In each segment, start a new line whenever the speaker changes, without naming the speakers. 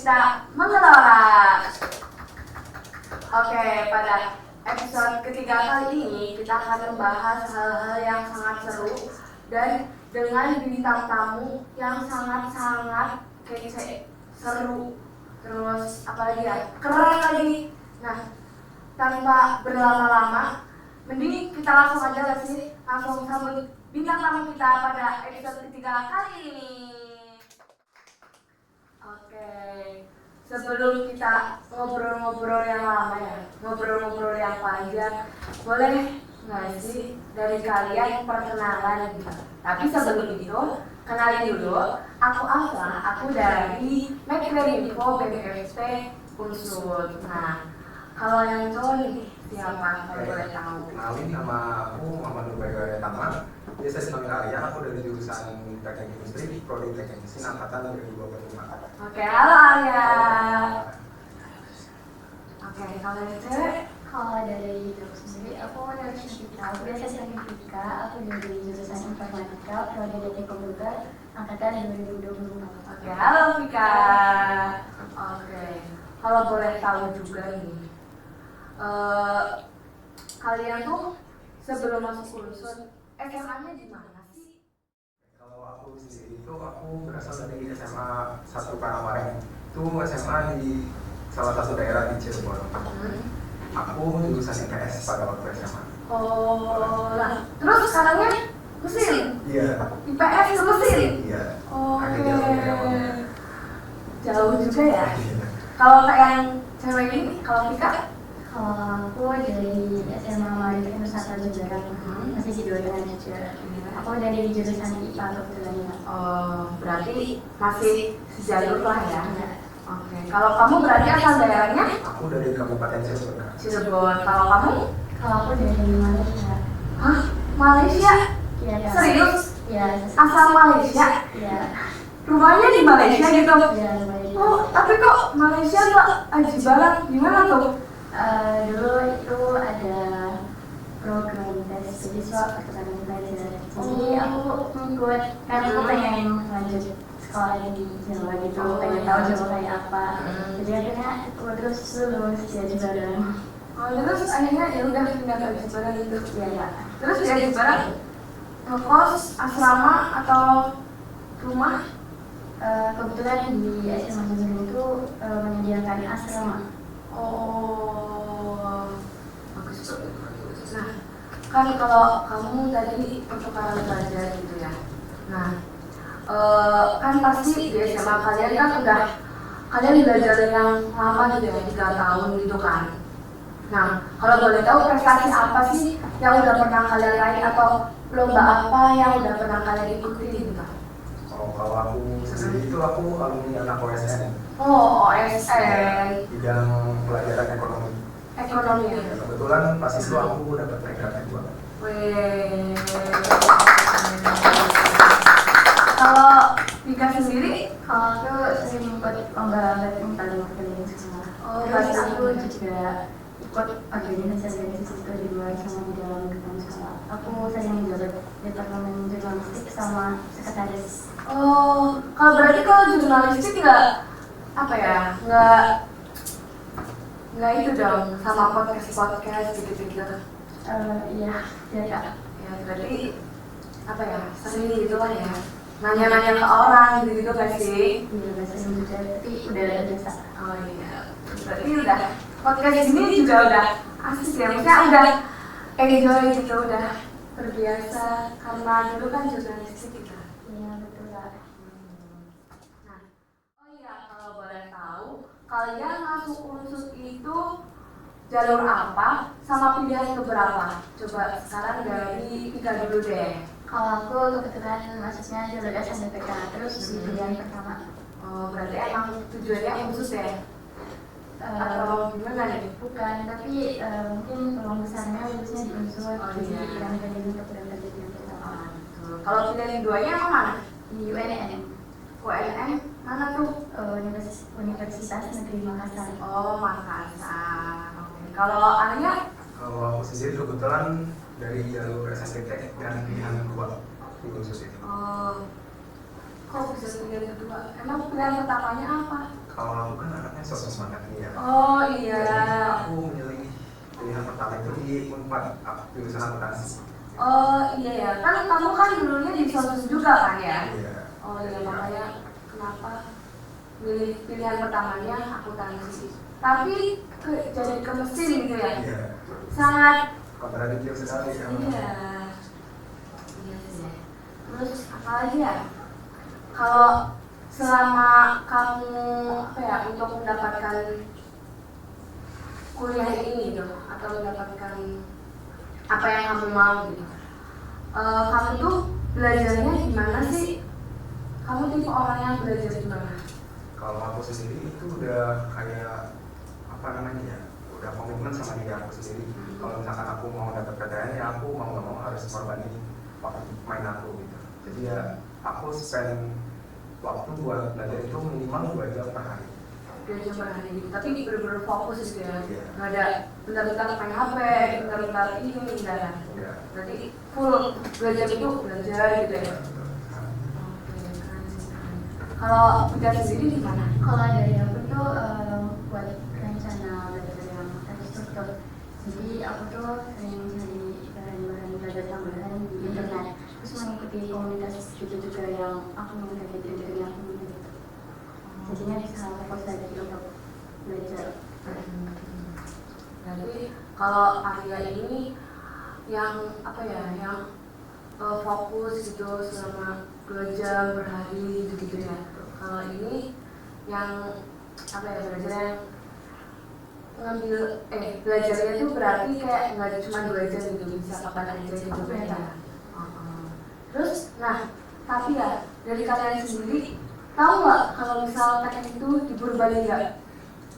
kita mengelola. Oke, pada episode ketiga kali ini kita akan membahas hal-hal yang sangat seru dan dengan bintang tamu yang sangat-sangat kece, seru, terus apalagi ya, keren lagi. Nah, tanpa berlama-lama, mending kita langsung aja langsung sambut bintang tamu kita pada episode ketiga kali ini. Oke, sebelum kita ngobrol-ngobrol yang lama ya, ngobrol-ngobrol yang panjang, boleh nggak sih dari kalian perkenalan gitu? Tapi sebelum itu, kenalin dulu, aku Alfa, aku dari Makroinfo BPSP Unsur. Nah, kalau yang cowok nih, siapa kalau boleh tahu?
Kenalin, nama aku Muhammad Nurbayo Tama. Biasa dipanggil Arya, aku dari jurusan Teknik Industri, Prodi Teknik Mesin angkatan 2025.
Oke, halo Arya. Oke, kalau yang cewek?
Kalau dari aku sendiri, aku dari Vika. Aku biasa dipanggil Vika. Aku dari jurusan Informatika, Prodi Teknik Komputer, angkatan 2024.
Oke, halo Vika. Oke, kalau boleh tahu juga nih, kalian tuh sebelum masuk Unsur, SMA-nya di mana sih?
Kalau aku sendiri itu aku berasal dari SMA 1 Panamaren. Itu SMA di salah satu daerah di Cirebon. Aku jurusan IPS pada waktu SMA.
Oh, lah. Terus sekarangnya mesin?
Iya.
IPS ke mesin?
Iya.
Oke. Jauh juga ya. Kalau kayak yang cewek ini, kalau Vika?
Kalau aku dari SMA Maritim Nusantara Jajaran, masih di Doyan aja. Aku dari jurusan IPA kebetulan ya.
Oh, berarti masih sejalur lah ya. Oke. Kalau kamu berarti asal daerahnya?
Aku dari Kabupaten Cirebon.
Cirebon. Kalau kamu?
Kalau aku dari Malaysia.
Hah? Malaysia?
Iya.
Serius?
Iya.
Asal Malaysia?
Iya.
Rumahnya di Malaysia gitu?
Iya, Malaysia.
Oh, tapi kok Malaysia nggak Aji Barat? Gimana tuh?
Dulu itu ada program tes siswa pertukaran pelajar. Jadi aku ikut karena aku pengen lanjut sekolah di Jawa gitu, pengen tahu Jawa kayak apa. Jadi akhirnya aku terus lulus di Aji Barat.
Oh, terus akhirnya ya udah pindah ke Aji Barat gitu.
Iya.
Terus di Aji Barat ngekos, asrama atau rumah?
Kebetulan di SMA Jajaran itu menyediakan asrama.
Oh, bagus. Nah, kan kalau kamu tadi pertukaran pelajar gitu ya. Nah, kan pasti di SMA kalian kan kalian belajar yang lama gitu ya, 3 tahun gitu kan. Nah, kalau boleh tahu prestasi apa sih yang udah pernah kalian raih atau lomba apa yang udah pernah kalian ikuti gitu?
Kalau aku sendiri itu aku alumni anak OSN.
Oh, OSN.
Bidang pelajaran ekonomi.
Ekonomi ya?
Ya, kebetulan pas itu aku dapat peringkat 2.
Wih. Kalau Vika sendiri?
Kalau aku sering ikut lomba badminton keliling sekolah.
Oh,
Terus aku juga ikut organisasi itu di luar sama di dalam gedung sekolah. Aku sering menjabat departemen jurnalistik sama sekretaris.
Oh, kalau berarti kalau jurnalistik nggak apa ya, nggak itu dong sama podcast gitu.
Iya, ya kak.
Ya berarti apa ya, sering gitu lah ya, nanya-nanya ke orang gitu kan sih.
Iya, bahasa Indonesia tapi udah biasa.
Oh iya, berarti udah podcast ini juga udah asik ya, maksudnya udah enjoy gitu, udah terbiasa karena dulu kan jurnalistik gitu.
Iya, betul kak.
Nah, oh iya, kalau boleh tahu, kalian masuk Unsur itu jalur apa sama pilihan keberapa? Coba sekarang dari Vika dulu deh.
Kalau aku kebetulan masuknya jalur SNMPTK terus di pilihan pertama.
Oh, berarti emang tujuannya Unsur ya? Atau gimana nih?
Bukan, tapi mungkin peluang besarnya lulusnya di Unsur.
Oh,
Jadi
iya.
yang dari untuk daftar di pilihan pertama.
Kalau pilihan keduanya emang mana?
Di UNN.
UNM mana tuh?
Universitas Negeri Makassar.
Oh, Makassar. Oke. Kalau Arya?
Kalau aku sendiri kebetulan dari jalur SNMPTK dan pilihan 2 di khusus itu.
Oh, kok bisa pilihan kedua? Emang pilihan pertamanya apa?
Kalau aku kan anaknya sosok semangat nih ya.
Oh iya.
Jadi aku memilih pilihan pertama itu di Unpad, jurusan akuntansi.
Oh iya ya, kan kamu kan dulunya di sosus juga kan ya?
Iya.
Oh iya, makanya kenapa milih pilihan pertamanya akuntansi. Tapi jadi ke mesin gitu ya?
Iya.
Sangat
Kontradiktif sekali ya.
iya. Iya sih. Terus apa lagi ya? Kalau selama kamu apa ya untuk mendapatkan kuliah ini gitu atau mendapatkan apa yang kamu mau gitu, kamu tuh belajarnya gimana sih? Kamu tipe orang yang belajar gimana?
Kalau aku sendiri itu udah kayak apa namanya ya, udah komitmen sama diri aku sendiri. Kalau misalkan aku mau dapat PTN ya aku mau nggak mau harus korbanin waktu main aku gitu. Jadi ya aku spend waktu buat belajar itu minimal 2 jam per hari.
2 jam per hari gitu, tapi bener-bener fokus gitu ya?
Iya.
Nggak ada bentar-bentar main HP, bentar-bentar ini enggak kan?
Ya.
Berarti full belajar itu belajar gitu ya?
Betul.
Oke, keren sih, keren. Kalau Putih sendiri gimana?
Kalau dari aku tuh buat rencana belajar yang terstruktur. Jadi aku tuh sering cari bahan-bahan belajar tambahan di internet. Terus mengikuti komunitas juga yang aku mengikuti dari aku gitu. Jadinya bisa fokus lagi untuk belajar.
Jadi kalau Arya ini yang apa ya, yang fokus gitu selama 2 jam per hari gitu ya. Kalau ini yang apa ya, belajar yang ngambil belajarnya tuh berarti kayak nggak cuma 2 jam gitu, bisa kapan aja gitu ya. Terus, nah tapi ya dari kalian sendiri tahu nggak kalau misal teknik itu di Purbalingga?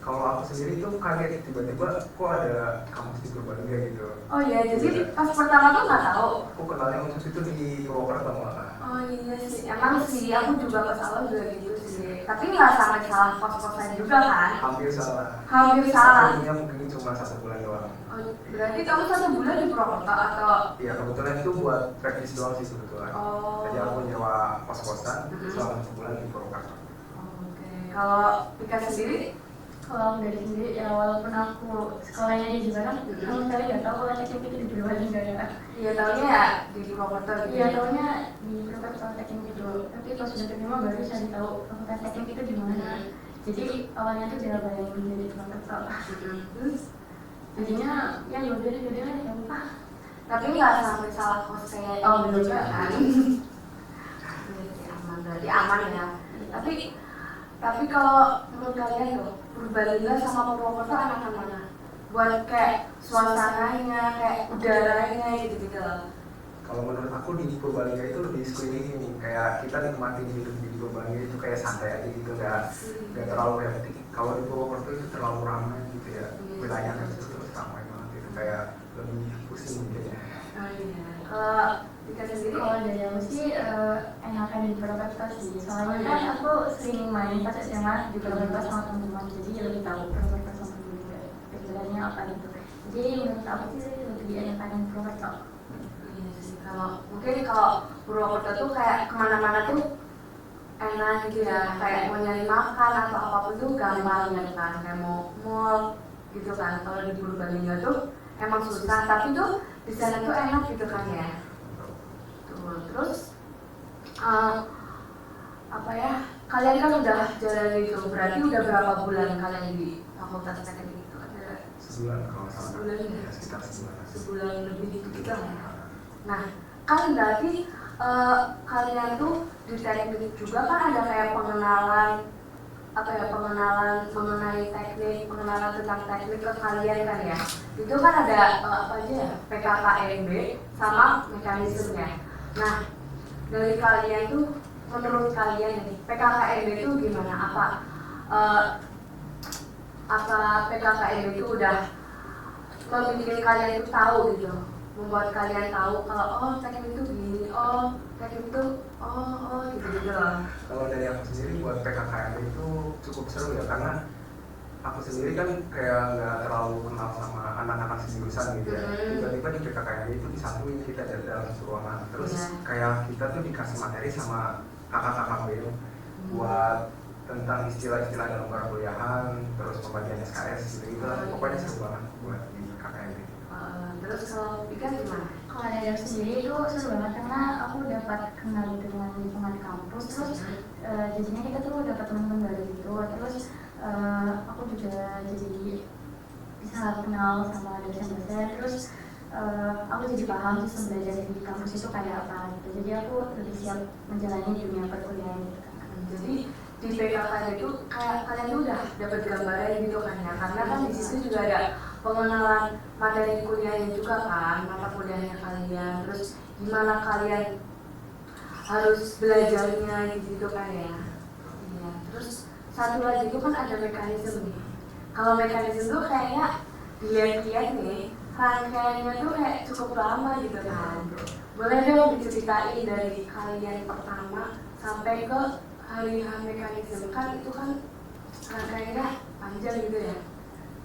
Kalau aku sendiri tuh kaget tiba-tiba kok ada kampus di Purbalingga gitu.
Oh iya, jadi pas pertama tuh nggak tahu.
Aku kenalnya khusus itu di Purwokerto malah.
Oh iya sih, emang sih aku juga pas awal juga gitu sih. Tapi nggak sampai salah kos-kosan juga kan?
Hampir salah.
Hampir salah.
Satunya mungkin cuma 1 bulan doang.
Oh, berarti kamu 1 bulan di Purwokerto atau?
Iya kebetulan itu buat praktis doang sih sebetulnya.
Oh.
Jadi aku nyewa kos-kosan selama 1 bulan di Purwokerto.
Oke. Kalau Pika sendiri?
Kalau aku dari sendiri ya walaupun aku sekolahnya di Jepang, aku sekali nggak tahu kalau teknik itu di Purbalingga ya.
Iya tahunya ya di Purwokerto gitu.
Iya tahunya di Purwokerto teknik itu, tapi pas sudah terima baru cari tahu fakultas teknik itu di mana. Jadi awalnya tuh udah bayangin jadi Purwokerto. Jadinya ya yaudah ya lupa.
Tapi nggak sampai salah kos kayak belum juga kan? Aman, berarti aman ya. Tapi kalau menurut kalian tuh Purbalingga sama Purwokerto enakan mana? Buat kayak suasananya, kayak udaranya gitu-gitu loh.
Kalau menurut aku di Purbalingga itu lebih screening nih, kayak kita nikmatin hidup di Purbalingga itu kayak santai aja gitu, nggak terlalu hektik. Kalau di Purwokerto itu terlalu ramai gitu ya, wilayahnya itu terus ramai banget gitu, kayak lebih pusing gitu ya.
Oh iya. Kalau Dika sendiri?
Kalau dari aku sih enakan di Purwokerto sih. Soalnya kan aku sering main pas SMA di Purwokerto sama teman-teman, jadi lebih tahu Purwokerto sama Purbalingga perbedaannya apa gitu. Jadi menurut aku sih lebih enakan di Purwokerto.
Iya sih. Mungkin kalau Purwokerto tuh kayak kemana-mana tuh enak gitu ya. Kayak mau nyari makan atau apapun tuh gampang gitu kan. Kayak mau mall gitu kan. Kalau di Purbalingga tuh emang susah, tapi tuh di sana tuh enak gitu kan ya. Terus apa ya, kalian kan udah jalan itu, berarti udah berapa bulan kalian di fakultas teknik itu? Ada
Sebulan kalau salah.
Sebulan ya?
Sekitar sebulan.
Sebulan lebih dikit lah ya. Nah kan berarti kalian tuh di teknik juga kan ada kayak pengenalan mengenai teknik, pengenalan tentang teknik ke kalian kan ya. Itu kan ada apa aja ya, PKKMB sama mekanismenya. Nah dari kalian tuh, menurut kalian nih PKKMB itu gimana? Apa PKKMB itu udah membuat kalian itu tahu gitu, membuat kalian tahu kalau teknik itu begini, teknik itu gitu loh.
Kalau dari aku sendiri buat PKKMB itu cukup seru ya, karena aku sendiri kan kayak nggak terlalu kenal sama anak-anak jurusan gitu ya. Tiba-tiba di PKKMB itu disatuin kita dari dalam satu ruangan. Terus kayak kita tuh dikasih materi sama kakak-kakak BEM buat tentang istilah-istilah dalam perkuliahan, terus pembagian SKS gitu lah. Pokoknya seru banget buat di KKN.
Terus kalau Pika gimana?
Kalau dari aku sendiri itu seru banget karena aku dapat kenal dengan lingkungan kampus, terus jadinya kita tuh dapat teman-teman baru gitu, terus aku juga jadi bisa kenal sama dosen-dosen, terus aku jadi paham sistem belajar di kampus itu kayak apa gitu, jadi aku lebih siap menjalani dunia perkuliahan gitu kan.
Jadi di PKK itu kayak kalian tuh udah dapat gambaran gitu kan ya, karena kan di situ juga ada pengenalan materi kuliahnya juga kan, mata kuliahnya kalian, terus gimana kalian harus belajarnya gitu kan ya. Iya. Terus satu lagi itu kan ada mekanisme nih. Kalau mekanisme tuh kayaknya dilihat-lihat nih, rangkaiannya tuh kayak cukup lama gitu kan. Boleh dong diceritain dari kalian pertama sampai ke hari H mekanisme, kan itu kan rangkaiannya panjang gitu ya.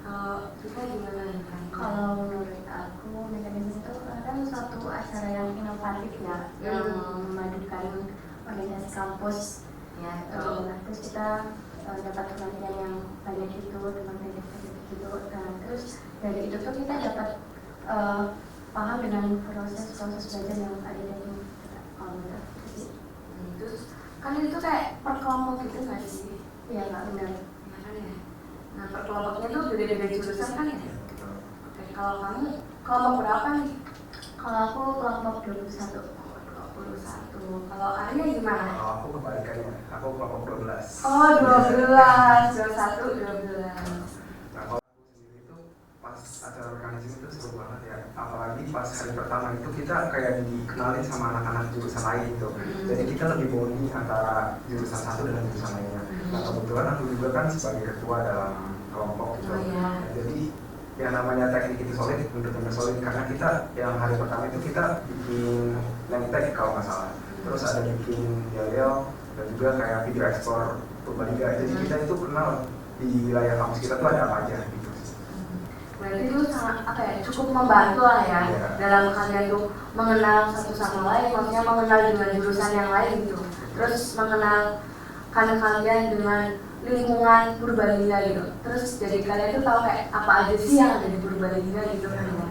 Kalau kita gimana nih kan?
Kalau menurut aku mekanisme itu kan suatu acara yang inovatif ya, yang memadukan organisasi kampus ya. Terus kita dapat pelatihan yang banyak itu tentang teknik-teknik gitu. Nah, terus dari itu tuh kita dapat paham dengan proses-proses belajar yang ada dari kita.
Terus kan itu kayak per kelompok gitu nggak sih?
Iya nggak benar.
Ya kan ya. Nah per kelompoknya tuh beda-beda jurusan kan ya? Oke, kalau kamu kelompok berapa nih?
Kalau aku kelompok 21.
21. Kalau Arya gimana?
Kalau aku kebalikannya, aku kelompok 12.
Oh 12, 21, 12.
Nah kalau aku sendiri itu pas acara mekanisme itu seru banget ya, apalagi pas hari pertama itu kita kayak dikenalin sama anak-anak jurusan lain gitu. Jadi kita lebih bonding antara jurusan satu dengan jurusan lainnya. Nah kebetulan aku juga kan sebagai ketua dalam kelompok gitu.
Oh, iya.
Jadi yang namanya teknik itu solid, benar-benar solid karena kita yang hari pertama itu kita bikin landtek kalau nggak salah. Terus ada bikin yel-yel dan juga kayak video ekspor Purbalingga. Jadi kita itu kenal di wilayah kampus kita tuh ada apa aja gitu.
Berarti itu sangat apa ya, cukup membantu lah ya dalam kalian tuh mengenal satu sama lain, maksudnya mengenal dengan jurusan yang lain gitu. Terus mengenal kalian dengan lingkungan Purbalingga gitu. Terus jadi kalian tuh tahu kayak apa aja sih yang ada di Purbalingga gitu kan ya.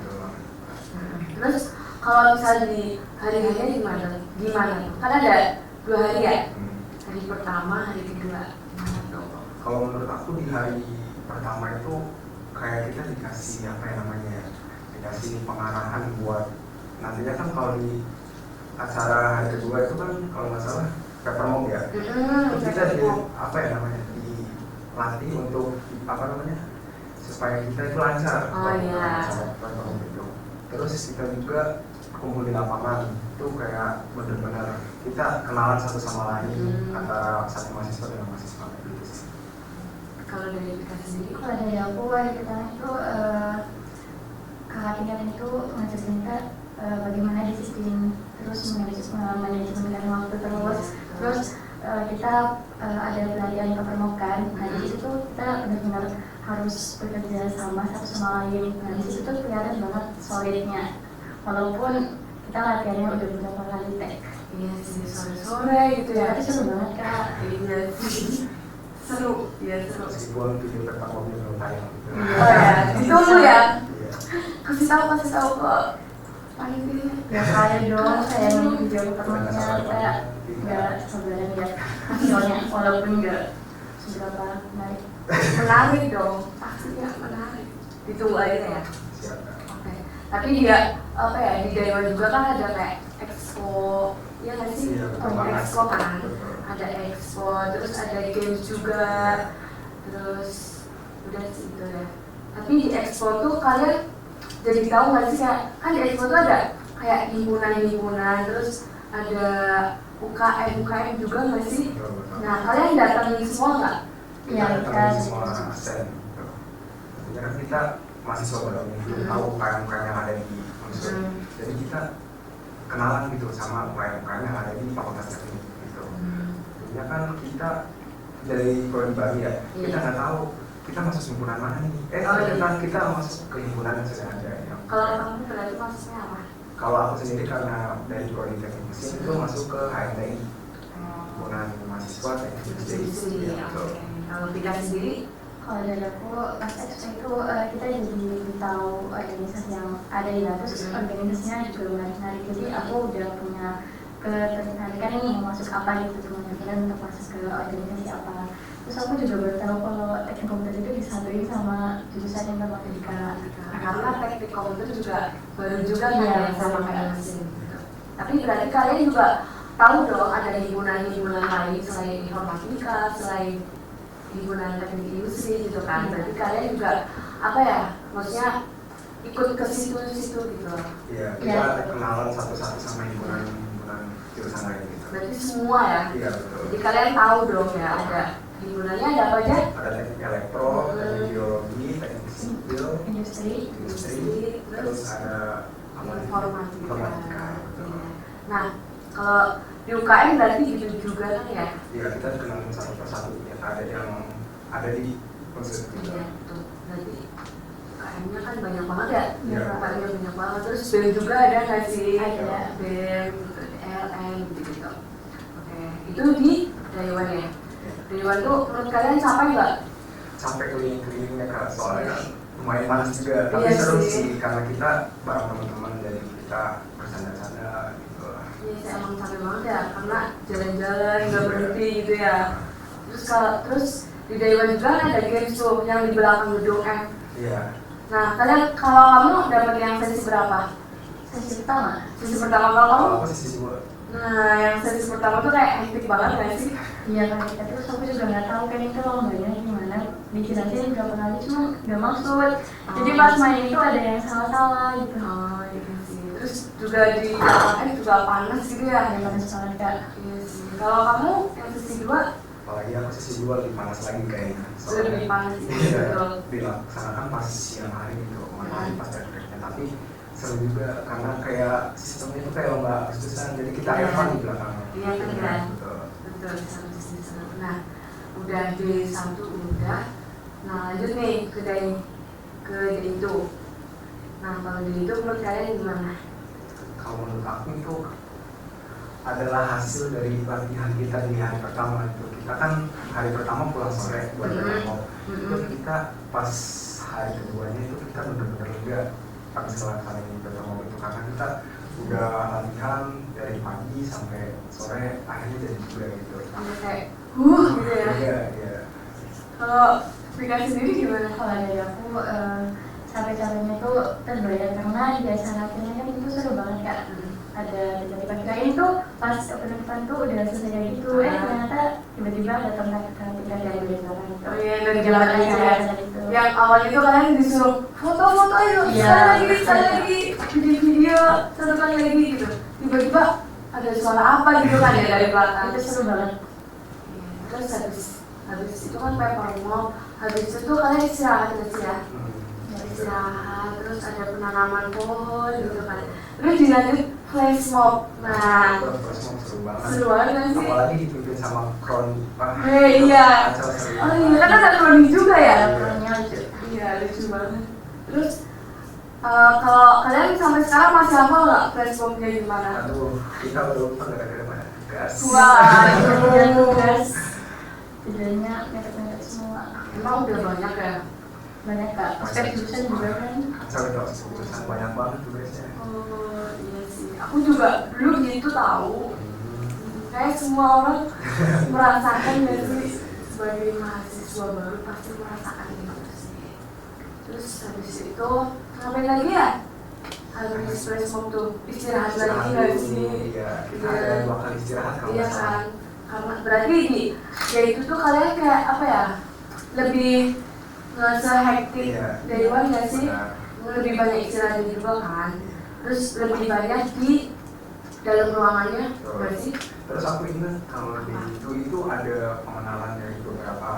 Terus kalau misalnya di hari-harinya gimana? Kan ada 2 hari ya? Hari pertama, hari kedua.
Kalau menurut aku di hari pertama itu kayak kita dikasih apa ya namanya ya, dikasih pengarahan buat nantinya kan kalau di acara hari kedua itu kan kalau nggak salah peppermint ya. Kita di apa ya namanya dilatih untuk apa namanya supaya kita itu lancar.
Oh iya.
Itu. Terus kita juga kumpul di lapangan itu kayak benar-benar kita kenalan satu sama lain antara satu mahasiswa dengan mahasiswa gitu sih.
Kalau dari kita sendiri?
Kalau dari aku hari pertama itu kakak tingkat itu ngajarin kita bagaimana disiplin, terus manajemen waktu terus kita ada pelatihan kepermokan. Nah di situ kita benar-benar harus bekerja sama satu sama lain. Nah di situ tuh kelihatan banget solidnya, walaupun kita latihannya udah beberapa kali tek.
Iya sih, sore-sore gitu ya.
Tapi seru banget kak.
Iya sih. Seru, iya seru.
Meskipun video pertama belum tayang gitu.
Oh ya, ditunggu ya.
Iya.
Kasih tahu kok. Panitia.
Ya saya dong, saya yang video pertanyaan kita nggak sebenarnya lihat hasilnya, walaupun nggak seberapa menarik.
Menarik dong, pasti ya menarik. Ditunggu aja ya.
Siap.
Oke. Tapi dia apa ya, di Dewa juga kan ada kayak expo, ya nggak sih?
Iya, betul
Oh,
banget.
expo kan.
Betul.
Ada expo, terus ada games juga, terus udah sih itu ya. Tapi di expo tuh kalian jadi tahu nggak sih kayak kan di expo tuh ada kayak himpunan, terus ada UKM juga nggak sih? Nah kalian datangin semua nggak?
Kita datangin semua absen gitu. Maksudnya kan kita mahasiswa baru belum tahu UKM-UKM yang ada di unsur. Jadi kita kenalan gitu sama UKM-UKM yang ada di fakultas teknik gitu. Sebenarnya kan kita dari prodi baru ya, kita nggak tahu kita masuk himpunan mana nih. Ternyata kita masuk ke himpunan yang sudah ada ya.
Kalau kamu berarti maksudnya apa?
Kalau aku sendiri karena dari prodi teknik mesin itu masuk ke HMTI. himpunan mahasiswa teknik industri.
Industri,
Ya, betul.
oke. Kalau Pika sendiri,
Kalau dari aku pas ekstra itu kita jadi tahu organisasi yang ada ya, terus organisasinya juga menarik-menarik. Jadi aku udah punya ketertarikan ini mau masuk apa gitu, kemudian untuk masuk ke organisasi apa. Terus aku juga baru tahu kalau teknik komputer itu disatuin sama jurusan informatika.
karena teknik komputer juga baru juga
Iya,
kan ya, sama kayak mesin gitu. Tapi berarti kalian juga tahu dong ada himpunan-himpunan lain selain informatika, selain himpunan teknik industri gitu kan. Berarti kalian juga apa ya, maksudnya ikut ke situ-situ gitu.
Iya,
Ya.
kita kenalan satu-satu sama himpunan jurusan lain gitu.
Berarti semua ya.
Iya, betul.
Jadi kalian tahu dong ya ada himpunannya ada apa aja?
Ada teknik elektro, teknik biologi, teknik sipil,
Industri.
industri, terus ada apa lagi?
Informatika.
Informatika, betul.
Iya. Nah, kalau di UKM berarti gitu juga kan ya?
Iya, kita kenalin satu persatu yang ada di konsep
Iya,
kita.
betul. Berarti UKM-nya kan banyak banget ya?
Iya.
UKM-nya banyak banget. Terus BEM juga ada nggak sih?
Ada.
BEM, gitu, LM gitu-gitu. Oke, itu di Daiwan ya? Daiwan tuh menurut kalian capek nggak?
Sampai keliling-kelilingnya Kak, soalnya lumayan panas juga, tapi
Iya
seru
sih.
sih karena kita bareng teman-teman, jadi kita bersanda-sanda gitu lah.
Iya sih, emang capek banget ya, karena jalan-jalan nggak berhenti gitu ya. Terus di Daiwan juga kan ada games tuh yang di belakang gedung M.
Iya.
Nah, kalau kamu dapat yang sesi berapa?
Sesi pertama.
Sesi pertama kalau kamu?
Kalau aku sih sisi dua.
Nah, yang sesi pertama tuh kayak hektik banget nggak sih?
Iya kan kita terus aku juga nggak tahu kan itu lombanya gimana. Dijelasin berapa kali cuma nggak maksud. Jadi pas main itu ada yang salah-salah gitu.
Oh iya sih. Terus juga di belakang juga panas gitu ya.
Ada panas banget kak.
Iya sih. Kalau kamu yang sesi 2
Apalagi aku sisi dua lebih panas lagi kayaknya.
lebih panas gitu.
Iya,
Betul.
dilaksanakan pas siang hari gitu, malam pas tekniknya, tapi seru juga karena kayak sistemnya itu kayak lomba Agustusan, jadi kita
Iya.
Evan di belakangnya.
Iya kan kan.
Betul.
Betul, seru. Nah, udah D1 udah. Nah, lanjut nih ke D itu. Nah, kalau D itu menurut kalian gimana?
Kalau menurut aku itu adalah hasil dari latihan kita di hari pertama itu. Kita kan hari pertama pulang sore buat demo. Itu kita pas hari keduanya itu kita benar-benar lega habis ngelaksanain demo itu, karena kita udah latihan dari pagi sampai sore, akhirnya jadi juga gitu.
Sampai kayak gitu ya.
Iya, iya.
Kalau Pika sendiri gimana?
Kalau dari aku capek-capeknya itu terbayar karena di acara akhirnya kan itu seru banget kak. Ada tiba-tiba kirain tuh pas penutupan tuh udah selesai kayak gitu, ternyata tiba-tiba datang kakak dari acara gitu.
Oh iya, dari
Jalan
jalan aja ya.
acara gitu.
Yang awal itu kalian disuruh foto-foto yuk,
Iya.
sekali lagi, bikin video, satu kali lagi gitu. Tiba-tiba ada suara apa gitu kan ya dari belakang.
Itu seru banget.
Terus habis itu kan paper mob, habis itu kalian istirahat aja ya. Istirahat, terus ada penanaman pohon gitu kan. Terus dilanjut flash mob. Nah,
Seru banget.
seru banget kan sih?
Apalagi dipimpin sama Kroni.
Iya.
Kacau seru.
Oh iya, kan ada Kroni juga ya?
Laporannya lucu.
Iya, lucu banget. Terus kalau kalian sampai sekarang masih hafal nggak flash mob-nya gimana?
Aduh, kita udah lupa gara-gara banyak gas.
Wah,
Kemudian
itu
tugas tujuannya mepet-mepet semua.
emang udah banyak ya?
Banyak kak. Aspek jurusan juga kan.
Kacau itu jurusan banyak banget tugasnya.
Oh iya sih, aku juga dulu gitu tahu. Kayak semua orang merasakan nggak sih, sebagai mahasiswa baru pasti merasakan gitu sih. Terus habis itu ngapain lagi ya? Habis flash mob tuh istirahat lagi nggak sih?
Iya, kita ada 2 kali istirahat kalau
Iya
nggak salah.
kan, karena berarti ya itu tuh kalian kayak apa ya, lebih nggak sehektik
Iya.
dari luar nggak sih?
Benar.
Lebih banyak istirahatnya juga kan, terus lebih banyak di dalam ruangannya nggak sih?
Terus aku ingat kalau di itu ada pengenalan dari beberapa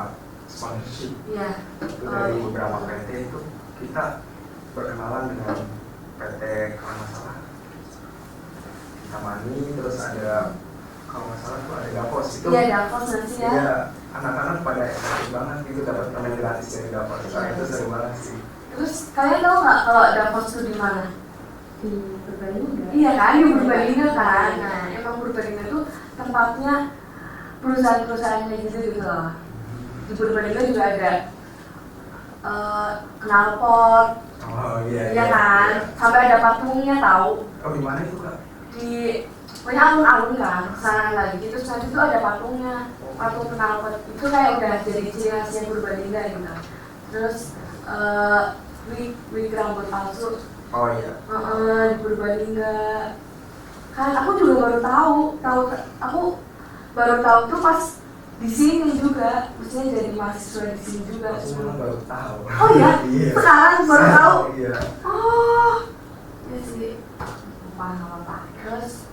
sponsorship.
Iya.
Itu dari beberapa PT itu kita berkenalan dengan PT kalau nggak salah Tamani, terus ada kalau nggak salah tuh ada Davos itu.
Iya, Davos nanti ya.
Iya, anak-anak pada excited banget gitu dapat permen gratis dari Davos. Soalnya itu seru banget sih.
Terus kalian tahu nggak kalau Davos itu di mana?
Di Purbalingga.
Iya kan, di Purbalingga kan. Nah, emang Purbalingga tuh tempatnya perusahaan-perusahaan kayak gitu gitu loh. Di Purbalingga juga ada knalpot,
Oh iya.
iya kan, sampai ada patungnya tahu.
Oh di mana itu kak?
Di punya alun-alun kan, kesana lagi terus nanti itu ada patungnya, patung knalpot itu kayak udah jadi ciri khasnya Purbalingga gitu. Terus wig rambut palsu,
Oh iya.
di Purbalingga. Kan aku juga baru tahu aku baru tahu tuh pas di sini juga, maksudnya jadi mahasiswa di sini juga.
Aku memang baru tahu.
Oh iya?
Iya.
Sekarang baru tahu?
Iya.
Oh, ya sih. Apa-apa. Terus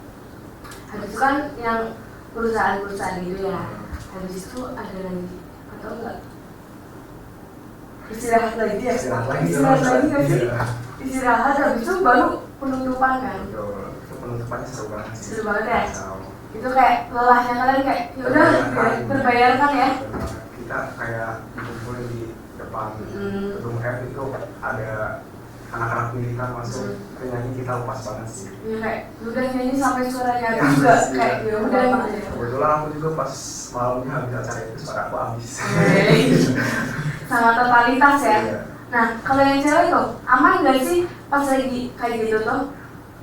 habis itu kan yang perusahaan-perusahaan gitu ya. Habis itu ada lagi, atau enggak? Istirahat lagi ya?
Istirahat lagi.
Nggak sih?
Iya.
Istirahat habis itu baru penutupan kan?
Betul. Itu penutupannya seru banget sih.
Seru banget ya?
Tahu.
Itu kayak lelahnya kalian kayak yaudah terbayarkan ya?
Kita kayak kumpul di depan gedung F itu ada anak-anak militan masuk penyanyi, kita lepas banget sih.
Iya kayak udah nyanyi sampai suaranya juga kayak ya udah gitu ya.
Kebetulan aku juga pas malamnya habis acara itu suara aku habis.
Sangat totalitas ya.
Iya.
Nah kalau yang cewek tuh aman nggak sih pas lagi kayak gitu tuh?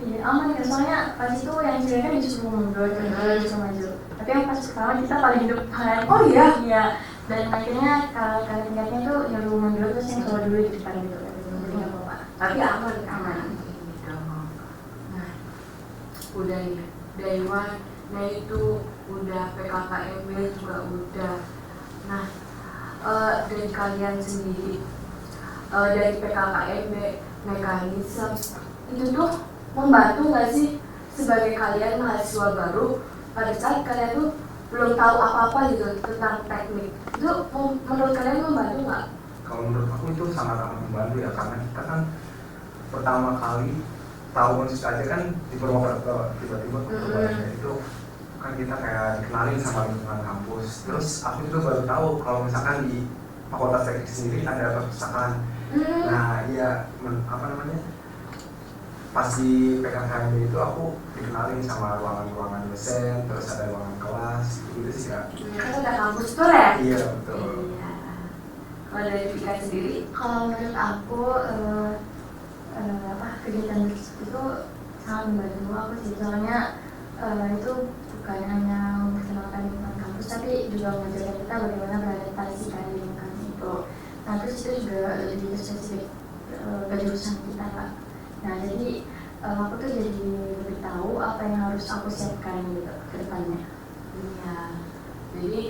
Iya aman ya, soalnya pas itu yang cewek kan disuruh mundur, disuruh maju. Tapi yang pas pertama kita paling depan.
Oh iya?
Iya. Dan akhirnya kalau tingkatnya tuh nyuruh mundur terus yang keluar dulu di depan gitu. Jadi nggak apa-apa.
Tapi aman.
Gitu.
Nah udah nih day one, nah itu udah PKKMB juga udah. Nah dari kalian sendiri dari PKKMB mekanisme itu tuh membantu nggak sih sebagai kalian mahasiswa baru pada saat kalian tuh belum tahu apa-apa gitu tentang teknik, itu menurut kalian membantu nggak?
Kalau menurut aku itu sangat-sangat membantu ya, karena kita kan pertama kali tahu musik aja kan di Purwokerto, tiba-tiba ke Purbalingga itu kan kita kayak dikenalin sama lingkungan kampus. Terus aku juga baru tahu kalau misalkan di Fakultas Teknik sendiri ada perpustakaan. Nah iya, pas di PKKMB itu aku dikenalin sama ruangan-ruangan dosen, terus ada ruangan kelas, gitu sih kak.
Kan ada kampus tour ya?
Iya betul.
Iya. Kalau dari Vika sendiri?
Kalau menurut aku kegiatan itu sangat membantu aku sih, soalnya itu bukan hanya memperkenalkan lingkungan kampus tapi juga mengajarkan kita bagaimana beradaptasi kan di lingkungan itu. Nah terus itu juga lebih spesifik ke jurusan kita Kak. Nah jadi aku tuh jadi lebih tahu apa yang harus aku siapkan gitu ke depannya.
Iya. Jadi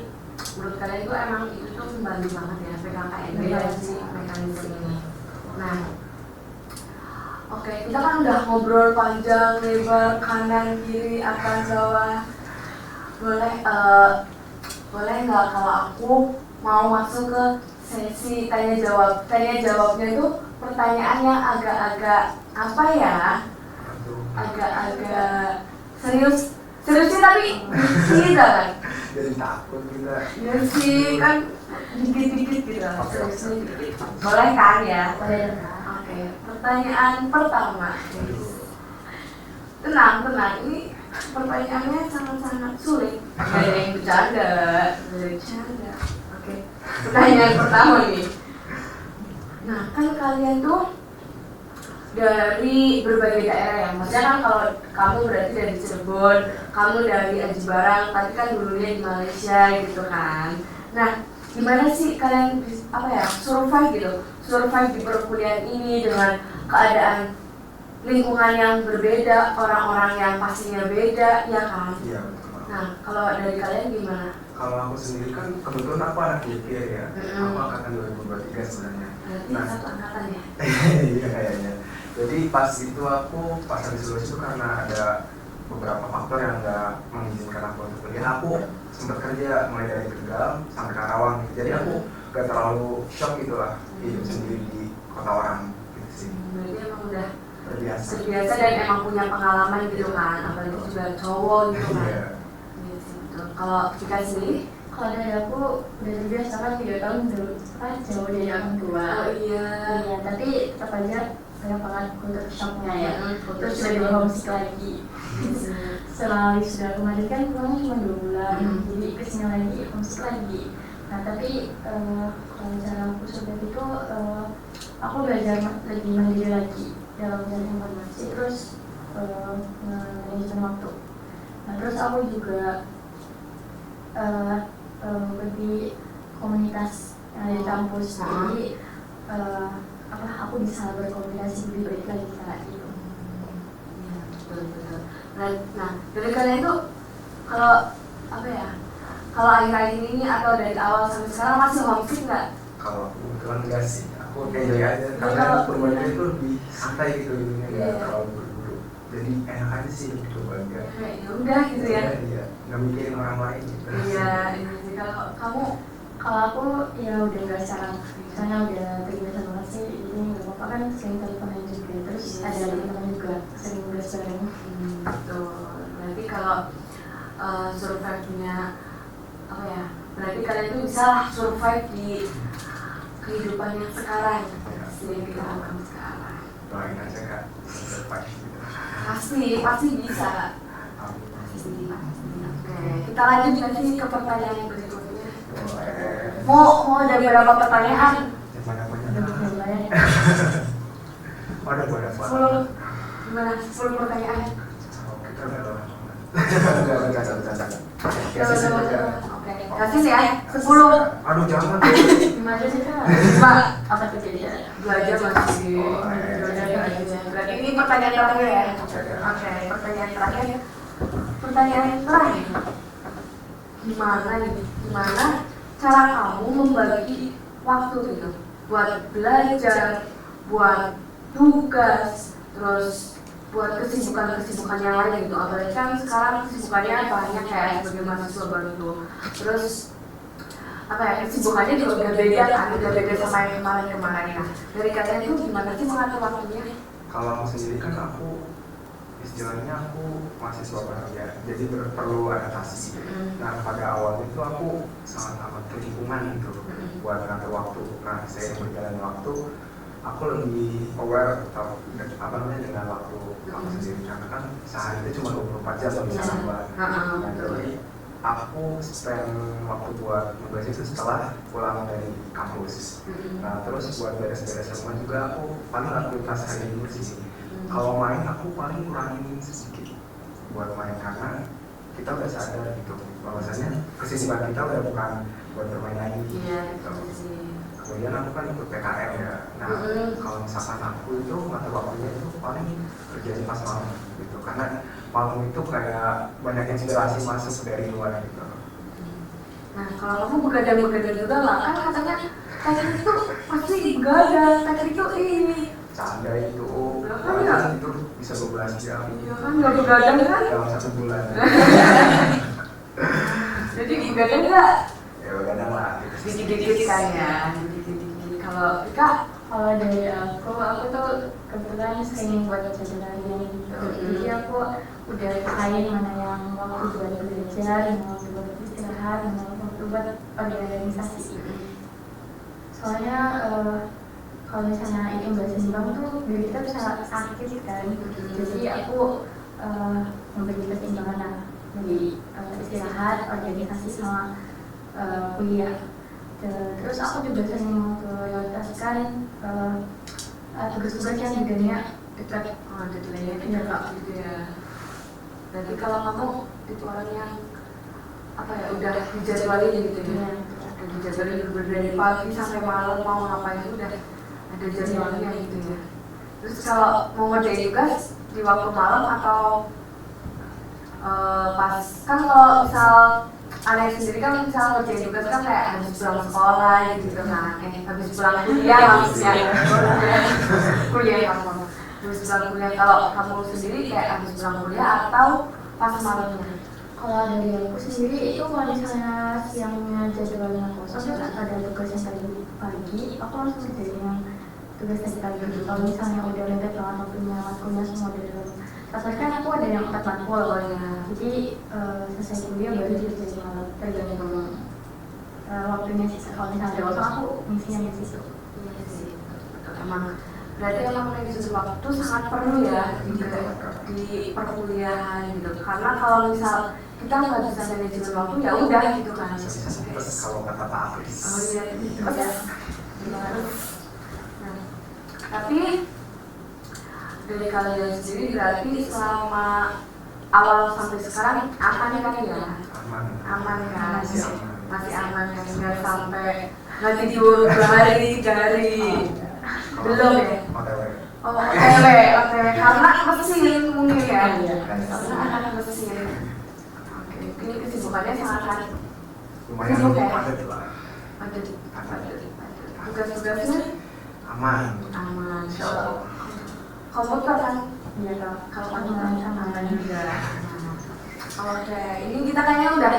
menurut kalian itu emang itu tuh membantu banget ya PKKMB dan si mekanisme ini. Nah, oke, kita kan udah ngobrol panjang lebar kanan kiri atas bawah. Boleh nggak kalau aku mau masuk ke sesi tanya jawab? Tanya jawabnya itu pertanyaannya agak-agak apa ya? Agak-agak serius sih tapi tidak kan?
Jadi takut kita.
Ya sih kan dikit-dikit gitu, seriusnya dikit. Boleh kan ya?
Boleh.
Oke, pertanyaan pertama. Tenang, ini pertanyaannya sangat-sangat sulit. Gak ada yang bercanda. Oke, pertanyaan pertama nih. Nah, kan kalian tuh dari berbagai daerah ya, maksudnya kan kalau kamu berarti dari Cirebon, kamu dari Aji Barang, tapi kan dulunya di Malaysia gitu kan. Nah, gimana sih kalian survive di perkuliahan ini dengan keadaan lingkungan yang berbeda, orang-orang yang pastinya beda, ya kan?
Iya betul.
Nah, kalau dari kalian gimana?
Kalau aku sendiri kan kebetulan aku anak UPR ya, aku angkatan 2023 sebenarnya.
Berarti satu angkatan ya?
Iya kayaknya. Jadi pas habis lulus itu karena ada beberapa faktor yang nggak mengizinkan aku untuk kuliah, aku sempat kerja mulai dari Tegal sampai Karawang. Jadi aku gak terlalu shock gitu lah hidup sendiri di kota orang gitu sih.
Berarti emang udah
Terbiasa
dan emang punya pengalaman gitu kan, apalagi juga cowok gitu kan.
Iya.
Iya sih betul. Kalau Vika sendiri?
Kalau dari aku udah terbiasa kan 3 tahun jauh dari orang tua.
Oh iya.
Iya, tapi tetap aja banyak banget untuk shocknya ya.
Terus
Terus lebih homesick lagi. setelah sudah kemarin kan pulangnya cuma 2 bulan, jadi kesini lagi homesick lagi. Nah tapi kalau cara aku sudah itu aku belajar lebih mandiri lagi dalam mencari informasi, terus manajemen waktu. Nah terus aku juga mengikuti komunitas yang ada di kampus, jadi aku bisa berkomunikasi lebih baik lagi saat itu.
Iya, betul. Nah, dari kalian itu kalau kalau akhir-akhir ini atau dari awal sampai sekarang masih homesick nggak?
Kalau aku kebetulan enggak sih, aku enjoy aja karena permainan itu lebih santai gitu, nggak terlalu buru-buru. Jadi enak aja sih untuk keluarga.
Ya udah gitu ya.
Iya, nggak mikirin orang lain gitu.
Iya, ini sih kalau kamu.
Kalau aku ya udah nggak sekarang, soalnya udah terbiasa banget sih, jadi nggak apa-apa kan sering teleponan juga, terus ada teman-teman juga sering bareng.
Betul. Berarti kalau survive-nya berarti kalian itu bisa survive di kehidupan yang sekarang, yang kita alami sekarang.
Doain aja Kak, survive gitu.
Pasti bisa. Oke, kita lanjut lagi ke pertanyaan yang berikutnya. Mau ada berapa pertanyaan?
Ada berapa?
10 pertanyaan.
Kita udah lama. Bercanda.
Oke, kasih ya 10.
Aduh jangan.
Gimana sih Kak? Apa kejadian?
Belajar masih. Berarti ini pertanyaan terakhir ya. Oke, pertanyaan terakhir. Gimana cara kamu membagi waktu gitu buat belajar, buat tugas, terus buat kesibukan yang lain gitu. Apalagi kan sekarang kesibukannya banyak kayak sebagai mahasiswa baru tuh. Terus kesibukannya juga udah beda sama yang kemarin ya. Dari kalian itu gimana sih mengatur waktunya?
Kalau aku sendiri kan istilahnya aku mahasiswa baru ya, jadi perlu adaptasi. Nah pada awal itu aku sangat amat kelimpungan gitu buat ngatur waktu. Nah saya berjalan waktu, aku lebih aware atau dengan waktu aku sendiri, karena kan sehari itu cuma 24 jam bisa buat. Nah jadi aku spend waktu buat nugas itu setelah pulang dari kampus. Nah terus buat beres-beres rumah juga aku paling aktivitas hari ini sih. Kalau main aku paling kurangin sedikit buat main, karena kita udah sadar gitu bahwasanya kesibukan kita udah bukan buat bermain lagi. Gitu. Kemudian aku kan ikut PKM ya. Nah kalau misalkan aku itu ngatur waktunya itu paling kerjanya pas malam gitu, karena malam itu kayak banyak inspirasi masuk dari luar gitu.
Nah kalau kamu begadang juga lah, kan katanya itu pasti begadang, itu ini
canda itu,
ya.
itu bisa 12 jam.
Iya kan nggak begadang kan?
Dalam 1 bulan.
Jadi begadang nggak?
Ya begadang lah.
Dikit-dikit kan ya. Dikit-dikit. Kalau Kak?
Kalau dari aku tuh kebetulan sering buat jajan gitu. Jadi aku udah kain mana yang waktu buat belajar, mana waktu buat istirahat, mana waktu buat organisasi. Soalnya kalau misalnya itu nggak seimbang tuh diri kita bisa sakit kan. Jadi aku memberi keseimbangan lah dari istirahat, organisasi sama kuliah. Terus aku juga sering prioritaskan tugas-tugas yang judulnya dekat
Judulnya gitu ya. Berarti kalau kamu itu orang yang udah dijadwalin gitu ya. Dijadwalin dari pagi sampai malam mau ngapain udah ada jadwalnya gitu ya. Terus kalau mau ngerjain tugas di waktu malam atau pas kan kalau misal aneh sendiri kan misal ngerjain tugas kan kayak habis pulang sekolah gitu kan, habis pulang kuliah maksudnya kuliah habis pulang kuliah. Kalau kamu sendiri kayak habis pulang kuliah atau pas malamnya?
Kalau dari aku sendiri itu kalau misalnya siangnya jadwalnya kosong kan ada tugas yang tadi pagi, aku langsung kerjain yang tugas tadi pagi. Kalau misalnya udah lempet banget waktunya matkulnya semua udah dalam pasal kan aku ada yang 4 matkul jadi selesai kuliah baru dikerjain malam, tergantung waktunya sih. Kalau misalnya ada waktu aku misinya di situ.
Iya sih, emang Berarti emang manajemen waktu sangat perlu ya di perkuliahan gitu. Karena kalau misal kita nggak bisa manajemen waktu ya udah gitu kan.
Kalau kata Pak Hafiz.
Oh iya, ya. Nah, tapi dari kalian sendiri berarti selama awal sampai sekarang aman kan ya? Aman kan? Masih aman kan? Nggak sampai nggak tidur 2 hari 3 hari. Belum ya? Oh, OTW karena mesin mungkin ya? Karena anak mesin. Oke, ini kesibukannya sangat
lumayan
sibuk ya?
padat lah.
Padat. Tugas-tugasnya
Aman.
Insya Allah. Komputer kan?
Iya dong.
Kalau
Aman sama
juga. Oke, ini kita kayaknya udah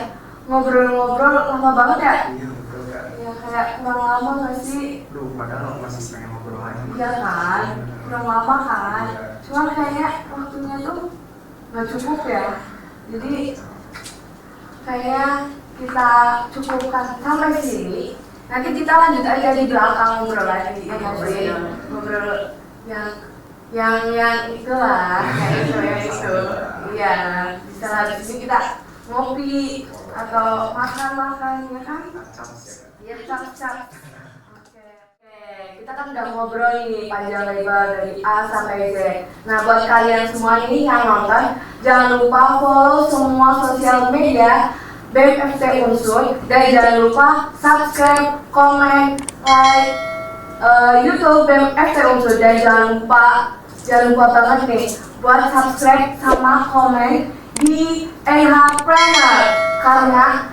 ngobrol-ngobrol lama banget ya?
Iya, betul kan.
Ya kayak kurang lama nggak sih?
Duh, padahal masih pengen ngobrol lagi.
Iya kan? Kurang lama kan? Cuman kayaknya waktunya tuh nggak cukup ya. Jadi kayak kita cukupkan sampai sini. Nanti kita lanjut aja di belakang ngobrol lagi. Ngobrol yang itulah kayak itu. Iya, bisa habis ini kita ngopi atau makan ya kan? Iya, cap. Oke, kita kan udah ngobrol nih panjang lebar dari A sampai Z. Nah, buat kalian semua ini yang nonton, jangan lupa follow semua sosial media BEM FT Unsur dan jangan lupa subscribe, komen, like YouTube BEM FT Unsur dan jangan lupa banget nih buat subscribe sama komen di NH Planner karena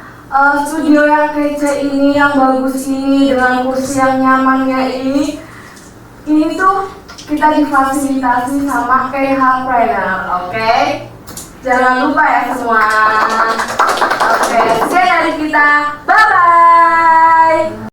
studio yang kece ini, yang bagus ini dengan kursi yang nyamannya ini tuh kita difasilitasi sama NH Planner, oke? Jangan lupa ya semua. Oke, sekian dari kita.